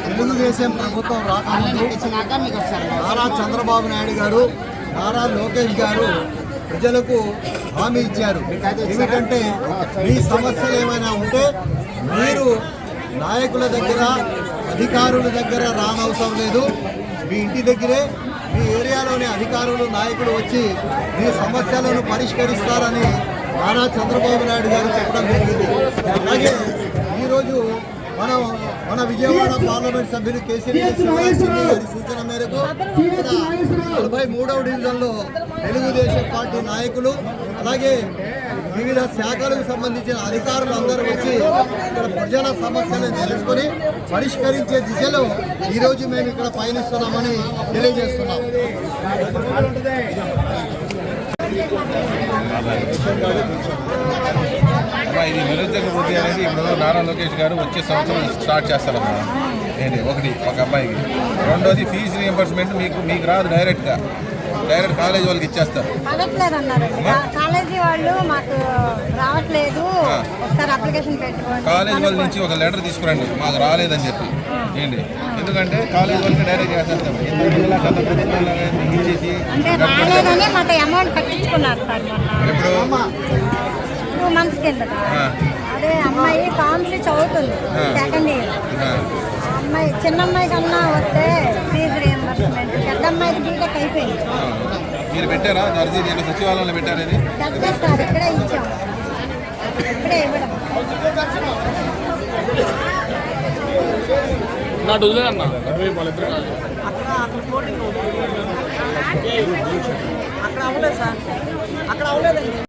తెలుగుదేశం ప్రభుత్వం రాకముందు నారా చంద్రబాబు నాయుడు గారు, నారా లోకేష్ గారు ప్రజలకు హామీ ఇచ్చారు. ఏమిటంటే మీ సమస్యలు ఏమైనా ఉంటే మీరు నాయకుల దగ్గర, అధికారుల దగ్గర రానవసరం లేదు, మీ ఇంటి దగ్గరే మీ ఏరియాలోని అధికారులు, నాయకులు వచ్చి మీ సమస్యలను పరిష్కరిస్తారని నారా చంద్రబాబు నాయుడు గారు చెప్పడం జరిగింది. అలాగే ఈరోజు మన విజయవాడ పార్లమెంట్ సభ్యులు కేసీఆర్ గారి సూచన మేరకు 43వ డివిజన్లో తెలుగుదేశం పార్టీ నాయకులు, అలాగే వివిధ శాఖలకు సంబంధించిన అధికారులు అందరూ వచ్చి ఇక్కడ ప్రజల సమస్యలను తెలుసుకొని పరిష్కరించే దిశలో ఈరోజు మేము ఇక్కడ పయనిస్తున్నామని తెలియజేస్తున్నాం. ఇది నిరుద్యోగ వృద్ధి అనేది ఇప్పుడు నారా లోకేష్ గారు వచ్చే సంవత్సరం స్టార్ట్ చేస్తారమ్మా. ఏంటి ఒక అబ్బాయికి. రెండోది ఫీజు రీఎంబర్స్మెంట్ మీకు రాదు, డైరెక్ట్ కాలేజ్ వాళ్ళకి ఇచ్చేస్తారు. కాలేజీ వాళ్ళు మాకు రావట్లేదు, కాలేజ్ వాళ్ళ నుంచి ఒక లెటర్ తీసుకురండి మాకు రాలేదని చెప్పి. ఏంటి ఎందుకంటే కాలేజ్ వాళ్ళకి డైరెక్ట్ చేసేస్తారు. ఇచ్చేసి ఇప్పుడు 2 months కింద అదే అమ్మాయి ఫార్మసీ చదువుతుంది, సెకండ్ ఇయర్. అమ్మాయి చిన్న అమ్మాయి కన్నా వస్తే ఫీజు రీఎంబర్స్మెంట్, పెద్ద అమ్మాయికి బీటెక్ అయిపోయింది. మీరు పెట్టారా అర్జీ? నేను సచివాలయంలో పెట్టారు. ఇది సార్ ఇక్కడే ఇచ్చాం, ఇక్కడే ఇవ్వడం. అక్కడ అవ్వలేదు సార్, అక్కడ అవ్వలేదండి.